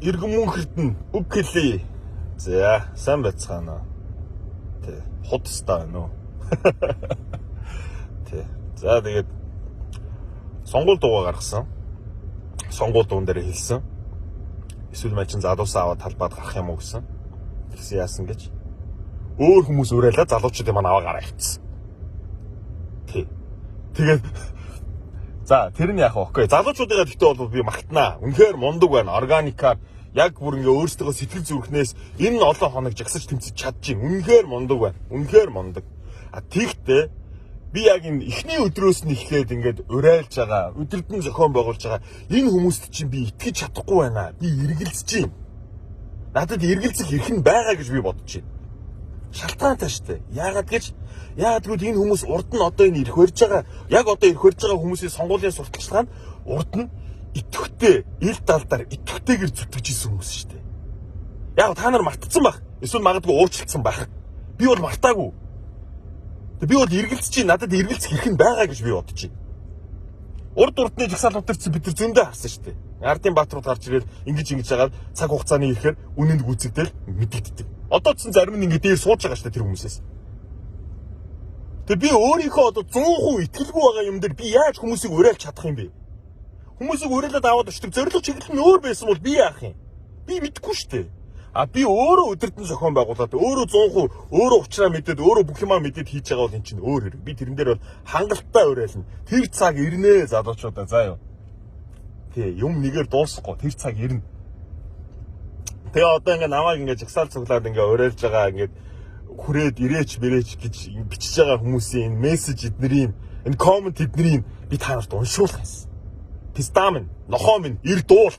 Иргэн мөнхөрд нь үг хэлье. За, сайн байцгаана уу. Тэ, худастай байна уу. Тэ. За тэгээд сонгуул дуугаа гаргасан. Сонгуул дуун дээр хэлсэн. Эсвэл мал чин залуусаа аваад талбайд гарах юм уу гэсэн. Тэгсэн яасан гэж. Өөр хүмүүс уриалаа залуучуудын маань аваа гараа хийцсэн. Тэ. Тэгээд за тэр нь яг окей. Залуучуудыгаа гэхдээ бол би магтнаа. Үнэхээр мундаг байна. Органикаар яг бүр ингээ өөрсдөө сэтгэл зүрхнээс энэ олон хоног жагсаж тэмцэж чадчих. Үнэхээр мундаг байна. Үнэхээр мундаг. А тэгтээ би яг энэ эхний өдрөөс нь эхлээд ингээд урайлж байгаа, өдөрдөн зохион байгуулж байгаа энэ хүмүүст чинь би итгэж чадахгүй байна. Би эргэлзэж байна. Надад эргэлзэх эрх нь байгаа гэж би бодож байна. Шалтгаантай шүү дээ. Яагаад гэвэл энэ хүмүүс урд нь одоо энэ ирэх барьж байгаа, яг одоо ирэх барьж байгаа хүмүүсийн сонгуулийн сурталчилгаа нь урд нь итгэвтэй, ил далдаар итгэвтэйгээр зүтгэж исэн хүмүүс шүү дээ. Яг та нар мартцсан байх. Эсвэл магадгүй уучлагдсан байх. Би бол мартаагүй. Би бол эргэлзэж чинь надад эргэлзэх хэрэг нь байгаа гэж би бодож байна. Урд урдны жагсаал утарцсан бид нар зөндөө харсан шүү дээ. Ардын Баатрууд гарч ирээд ингэж жагаад цаг хугацааны ирэхээр үнэнд гүйцэтгэл мэдэгддэг. Одоо ч зарим нь ингэ дээр сууж байгаа шүү дээ тэр хүмүүсээс. Тэгээ би өөрийнхөө одоо 100% итгэлгүй байгаа юм дээр би яаж хүмүүсийг уриалж чадах юм бэ? Хүмүүсийг уриалаад аваад очдог зорилго чиглэл нь өөр байсан бол би яах юм? Би мэдэхгүй шүү дээ. А би өөрөө өдөртөн зохион байгуулад өөрөө 100% өөрөө уучраа мэдээд өөрөө бүх юмаа мэдээд хийж байгаа бол эн чинь өөр хэрэг. Би тэрэн дээр бол хангалттай уриална. Тэр цаг ирнэ залуучуудаа заа юу. Тэ юм нэгээр дуусахгүй тэр цаг ирнэ. Тэгээ одоо ингээ намайг ингээ жагсаал цуглаад ингээ уриалж байгаа ингээ хүрээд ирээч мэрээч гэж бичиж байгаа хүмүүсийн энэ мессеж эднэрийн энэ коммент эднэрийн би та нарт уншуулах юмсан. Пистамин, нохомин, ир дуул.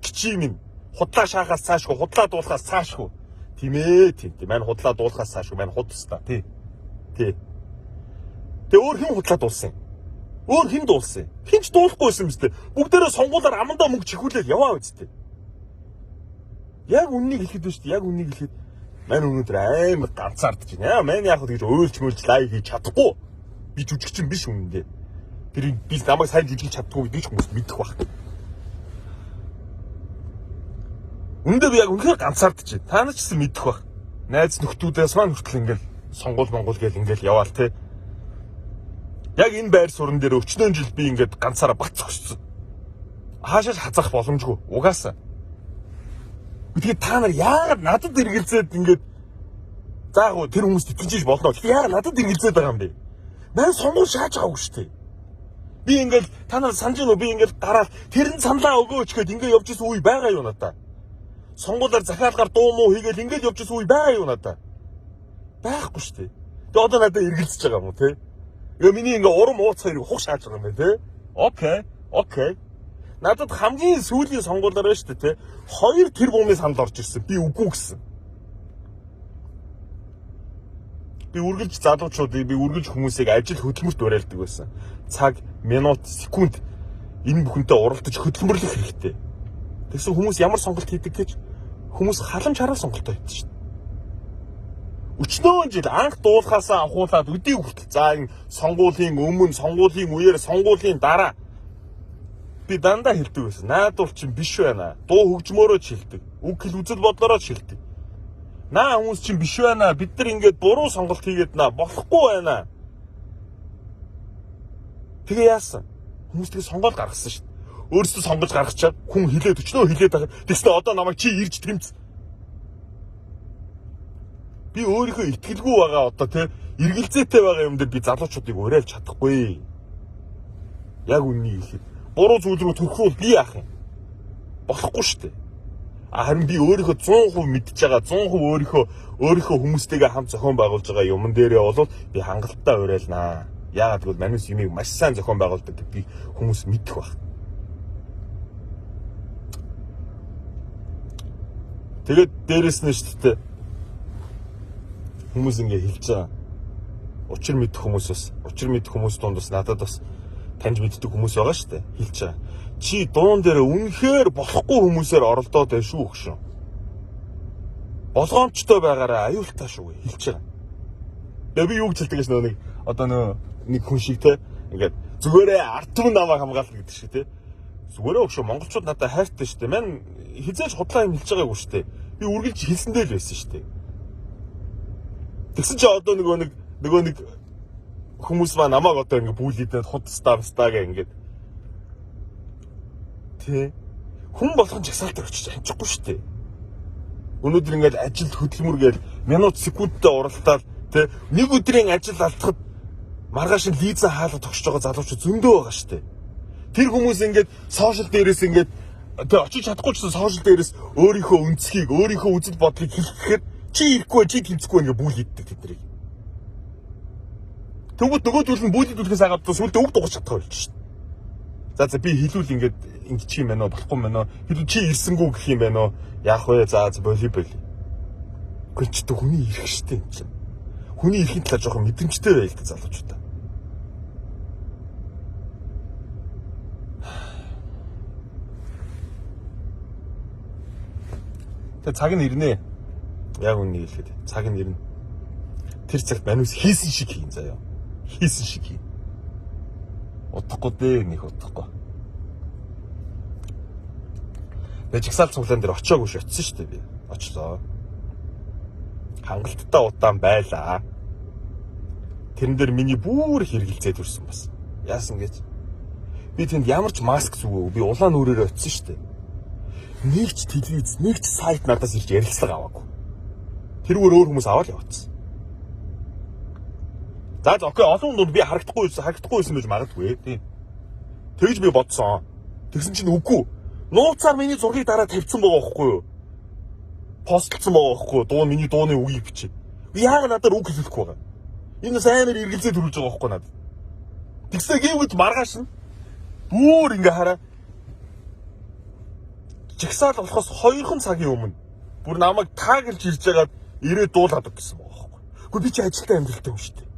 Кичимин худлаа шахаас цаашгүй, худлаа дуулахаас цаашгүй. Тийм ээ, тийм. Мань худлаа дуулахаас цаашгүй, мань худстаа. Тий. Тэгээ өөр хэн худлаа дуулсан? Өөр хэн дуулсан? Хинч дуулахгүйсэн юм зү. Бүгдээрээ сонгуулаар амандаа мөнгө чихүүлээд яваа үсттэй. Яг үннийг хэлэхэд байна шүү дээ. Яг үннийг хэлэхэд мань өнөөдөр амар ганцаардж байна. Мань яг тэгж уйлж мөйлж лайв хийж чадахгүй. Би жүжигчин биш үнэндээ. Тэр би намайг сайн жүжиглэж чаддгүй гэж хүмүүс мэдэх баг. Үндэ би яг үнэхээр ганцаардж байна. Та нар ч гэсэн мэдэх баг. Найз нөхдүүдээс маань хүртэл ингээл сонгуул монгол гээл ингээл яваал те. Яг энэ байр суран дээр өчнөө жил би ингээд ганцаараа бат зогссон. Хаашаа хазах боломжгүй. Угаасаа. Тэгээд та нар яагаад надад эргэлзээд ингээд заагүй тэр хүмүүст итгэж болно. Тэгээд яагаад надад эргэлзээд байгаа юм бэ? Мань сонгуул шааж байгаагүй шүү дээ. Би ингээд та нар санаж байна уу? Би ингээд гараад тэрэн саналаа өгөөч гэхэд ингээд явж исэн үе байгаа юу надаа? Сонгуулаар захиалгаар дуу муу хийгээл ингээд явж исэн үе байгаа юу надаа? Байхгүй шүү дээ. Тэгээд одоо надад эргэлзэж байгаа юм уу те? Яа миний ингээ урам ууц хоёрыг хух шааж байгаа юм байна те. Окей. Надад хамгийн сүүлийн сонгуулаар байна шүү дээ те. 2 тэр бумын санал орж ирсэн. Би үгүй гэсэн. Би үргэлж залуучуудыг, би үргэлж хүмүүсийг ажил хөдөлмөрт уриалдаг байсан. Цаг, минут, секунд энэ бүхэнтэй уралдаж хөдөлмөрлөх хэрэгтэй. Тэгсэн хүмүүс ямар сонголт хийдэг гэж хүмүүс халамж хараа сонголтоо хийдэг шүү дээ. Өчнөө жил анх дуулахаасаа анхуулаад өдий хүртэл за энэ сонгуулийн өмнө, сонгуулийн үеэр, сонгуулийн дараа би дандаа хэлдэг байсан. Найдвар чинь биш байна. Дуу хөгжмөөрөө ч хэлдэг. Үг хэл үзэл бодлороо ч хэлдэг. Наа хүмүүс чинь биш байна. Бид нар ингээд буруу сонголт хийгээд болохгүй байна. Тэгээ яасан? Хүмүүс тэгээ сонгоод гаргасан шүү дээ. Өөрсдөө сонгож гаргачаад хүн хилээд өчнөө хилээд байгаа. Тэгснэ одоо намайг чи ирж тэмц. Би өөрийнхөө итгэлгүй байгаа одоо те эргэлзээтэй байгаа юм дээр би залуучуудыг уриалж чадахгүй. Яг үннийг хэлэхэд буруу зүйл рүү төрөхөөр би яах юм? Болохгүй шүү дээ. Харин би өөрийнхөө 100% мэдж байгаа 100% өөрийнхөө хүмүүстэйгээ хамт зохион байгуулж байгаа юмн дээрээ бол би хангалттай уриалнаа. Яагаад гэвэл манус юмыг маш сайн зохион байгуулдаг би хүмүүс мэдэх баг. Тэгээд дээрэс нь шүү дээ хүмүүс ингэ хэлж байгаа. Учир мэдэх хүмүүс дунд бас надад бас таньж мэддэг хүмүүс байгаа шүү дээ. Хэлж байгаа. Чи дуун дээр үнэхээр болохгүй хүмүүсээр оролдоод байна шүү гэх шүү. Болгоомжтой байгаараа аюултай шүү хэлж байгаа. Тэгээ би юу гэж хэлдэг гэж нэг одоо нэг хүн шиг те ингээд зүгээрээ ард түмэн намайг хамгаална гэдэг шиг те. Зүгээр өгшөө монголчууд надад хайртай шүү дээ. Мань хизээж худлаа юм хэлж байгаагүй шүү дээ. Би үргэлж хэлсэндээ л байсан шүү дээ. Тэгсэн чи одоо нөгөө нэг хүмүүс маань намайг одоо ингэ бүлийдээд худ стаага ингээд тий. Хүн болгон жагсаалтаар очиж амжихгүй шүү дээ. Өнөөдөр ингээд ажилд хөдөлмөр гээл минут секундтай уралдаал тий. Нэг өдрийн ажил алдахад маргааш нь лиза хаалга тогсож байгаа залуучууд зөндөө байгаа шүү дээ. Тэр хүмүүс ингээд сошиал дээрээс ингээд тий очиж чадахгүй ч сошиал дээрээс өөрийнхөө үнцгийг, өөрийнхөө үзэл бодлыг хэлэхэд чи ирэхгүй чи тэмцэхгүй ингээд бүлийддэг тэднийг. Тэгвэл нөгөөдөл нь бүлийдүүлэхээс хагаад сүлдээ үг дугаж чадахгүй болчих шүү дээ. За би хэлүүл ингээд чи юм байна уу болохгүй юм байна уу? Хэлүүл чи ирсэнгүү гэх юм байна уу? Яах вэ? За волейбол. Гүн ч тэ хүний ирэх штэ юм чинь. Хүний ирэхин талаар жоохон мэдрэмжтэй байл та залуучуудаа. Тэг цаг нь ирнэ. Яг үнийг хэлэхэд цаг нь ирнэ. Тэр цагт манус хийсэн шиг хийн заяа. Хийсэн шиг хийн. Утахгүй дээ нэг утахгүй. Тэг жигсаал цуглаан дээр очиагүй ш очсон шүү дээ би. Очлоо. Хангалттай удаан байлаа. Тэрэн дээр миний бүр хэргэлзээд үрсэн бас. Яасан гэж. Би тэнд ямар ч маск зүгөө би улаан нүрээрээ очсон шүү дээ. Нэг ч телевиз, нэг ч сайт надаас ирж ярилцлага аваагүй. Тэрүүгээр өөр хүмүүс аваад явцсан. За окей, олон хүнд би харагдахгүй байсан байж магадгүй тийм. Тэгж би бодсон. Тэгсэн чинь үгүй. Нууцаар миний зургийг дараа тавьсан байгаа байхгүй юу? Постлцсан байгаа байхгүй юу? Миний дууны үгийг бичиж. Би яагаад надаар үг хэлэхгүй байгаа? Энэ амар эргэлзээ төрүүлж байгаа байхгүй надад. Тэгсээ гэвэл маргааш нь бүр ингээ хараа. Жигсаал болохоос 2 цагийн өмнө бүр намайг таагалж ирж байгаад ирээд дуулаад гэсэн байгаа байхгүй. Гэхдээ би чи ажилтаа амьдралтай юм шүү дээ.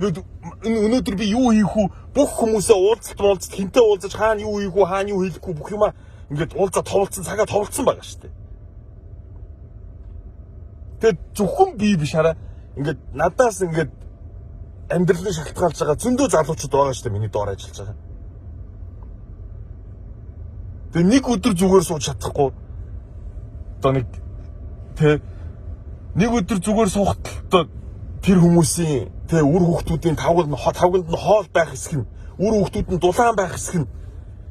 Өнөөдөр би юу хийх үү? Бүх хүмүүсээ уулзалт хинтээ уулзаж хаана юу хийх үү, хаана юу хийхгүй бүх юма ингээд уулзаа товолцсон цагаа товолцсон байгаа шүү дээ. Тэгээд зөвхөн би биш хараа ингээд надаас ингээд амьдралын шалтгаалж байгаа зөндөө залуучууд байгаа шүү дээ миний доор ажиллаж байгаа. Тэгээ нэг өдөр зүгээр сууж чадахгүй. Одоо нэг өдөр зүгээр суухад тэр хүмүүсийн үр хүүхдүүдийн тавганд нь хоол байх хэсэг нь, үр хүүхдүүд нь дулаан байх хэсэг нь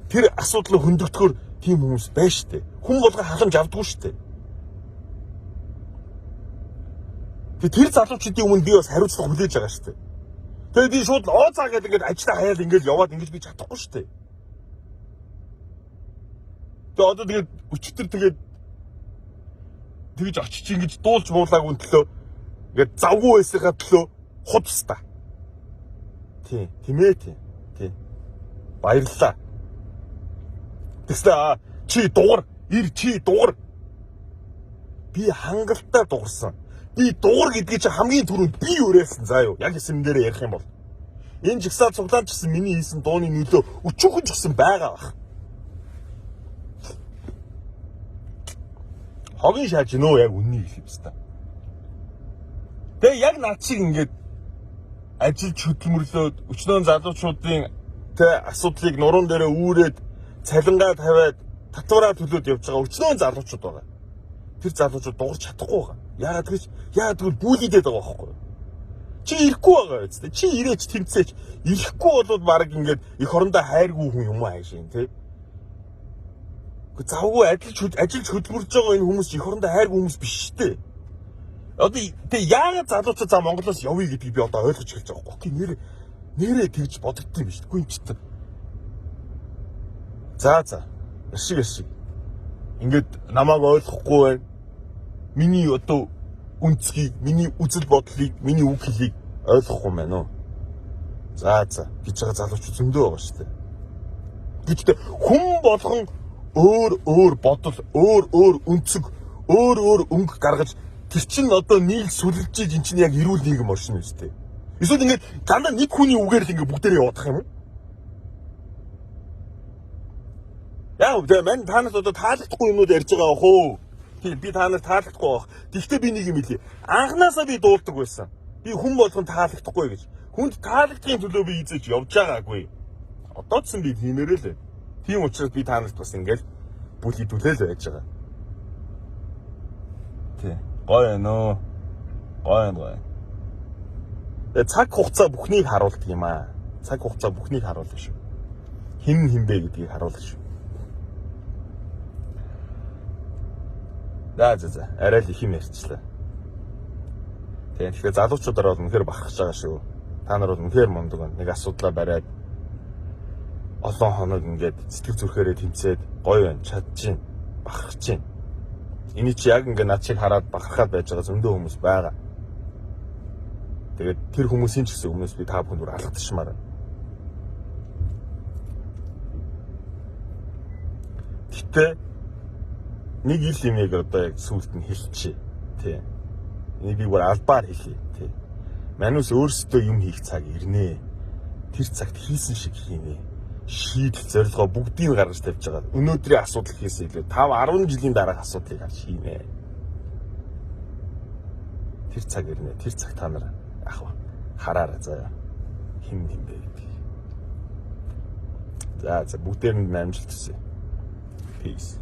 тэр асуудлыг хөндөгдөхөөр тийм хүмүүс байна штэ. Хүн болгон халамж авдаггүй штэ. Тэр залуучуудын өмнө би бас хариуцлага хүлээж байгаа штэ. Тэгээд би шууд ооцаа гэдэг ингээд ажиллаа хаяал ингээд яваад ингээд би чадахгүй штэ. Тэгээд одоо тэгээд өчтөр тэгж очиж ингэж дуулж муулаагүй төлөө ингээд завгүй байсныхаа төлөө худста. Тийм ээ. Баярлалаа. Тэгснэ чи дугар. Би хангалттай дугарсан. Би дугар гэдгийг чи хамгийн түрүүнд би өрөөсөн заа юу. Яг эсрэн дээр ярих юм бол. Энэ жигсаал цуглаан ч гэсэн миний хийсэн дууны нөлөө өчүүхэн ч гэсэн байгаа бах. Хогийн шааж нөө яг үннийг хэлэх юмста. Тэгээ яг над шиг ингээд ажил хөдөлмөрлөөд өчнөө залуучуудын асуудлыг нуруунд дээрээ үүрээд цалингаа тавиад татвараа төлөөд явж байгаа өчнөө залуучууд байгаа. Тэр залуучууд дуурч чадахгүй байгаа. Яагаад гэвэл бүлийдээд байгаа байхгүй. Чи ирэхгүй байгаа үстэй. Чи ирээч тэмцээч. Ирэхгүй болоод баг ингээд эх орондоо хайргүй хүн юм аашийн тий. Завгүй ажиллаж хөдөлмөрж байгаа энэ хүмүүс эх орондоо хайргүй хүмүүс биш шүү дээ. Одоо тэг яагаад залуучууд за Монголоос явъя гэдгийг би одоо ойлгож эхэлж байгаа байхгүй. Нэрээ тэгж бодогдсон юм биш. Үгүй юм чи та. За. Ашиг. Ингээд намайг ойлгохгүй байна. Миний одоо үнцгийг, миний үзэл бодлыг, миний үг хэлийг ойлгохгүй байна уу? За гэж байгаа залуучууд зөндөө байгаа шүү дээ. Гэхдээ хүн болгон өөр бодол, өөр үнцэг, өөр өнгө гаргаж тэр чинь одоо нийл сүлжиж эн чинь яг эрүүл нийгэм оршин үстэй. Эсвэл ингээд дандаа нэг хүний үгээр л ингээд бүгдээрээ явах юм уу? Яа, мань танаас одоо таалагдахгүй юмнууд ярьж байгаа бах уу? Тийм, би танаас таалагдахгүй байх. Гэхдээ би нэг юм хэлье. Анханасаа би дуулдаг байсан. Би хүн болгон таалагдахгүй гэж. Хүнд таалагдахын төлөө би эзэж явж байгаагүй. Одоо ч би тиймэрэл. Тийм учраас би та нарт бас ингээл бүл идүүлэл байж байгаа. Тий. Гоё нөө. Гоё. Тэгээ цаг хугацаа бүхнийг харуулдаг юм аа. Цаг хугацаа бүхнийг харуулдаг шүү. Хин бэ гэдгийг харуулдаг шүү. За. Арай л их юм ярьчлаа. Тэгэхээр залуучуудаар бол үнэхээр бахархаж байгаа шүү. Та нар бол үнэхээр мундаг байна. Нэг асуудлаа бариад олон хоног ингээд сэтгэл зүрхээрээ тэмцээд гоё байна, чадчихин, бахархчихин. Эний чи яг ингээд над шиг хараад бахархаад байж байгаа зөндөө хүмүүс байгаа. Тэгээд тэр хүмүүсийн ч гэсэн өмнөөс би та бүхэнд бүр алгадчихмаар байна. Гэтэ нэг ил имийг одоо яг сүулт нь хэлчихье. Тий. Энийг би бүр албаар хэлье. Тий. Манус өөрсдөө юм хийх цаг ирнэ. Тэр цагт хийсэн шиг хийнэ. Шийдэл зорилгоо бүгдийг гаргаж тавьж байгаа. Өнөөдрийн асуудал хийсэн илүү 5-10 жилийн дараах асуудлыг харж хийнэ. Тэр цаг ирнэ. Тэр цаг та нар ах хараарай заяа. Хин бэ гэдэг. За бүгдээр нь амжилт хүсье. Peace.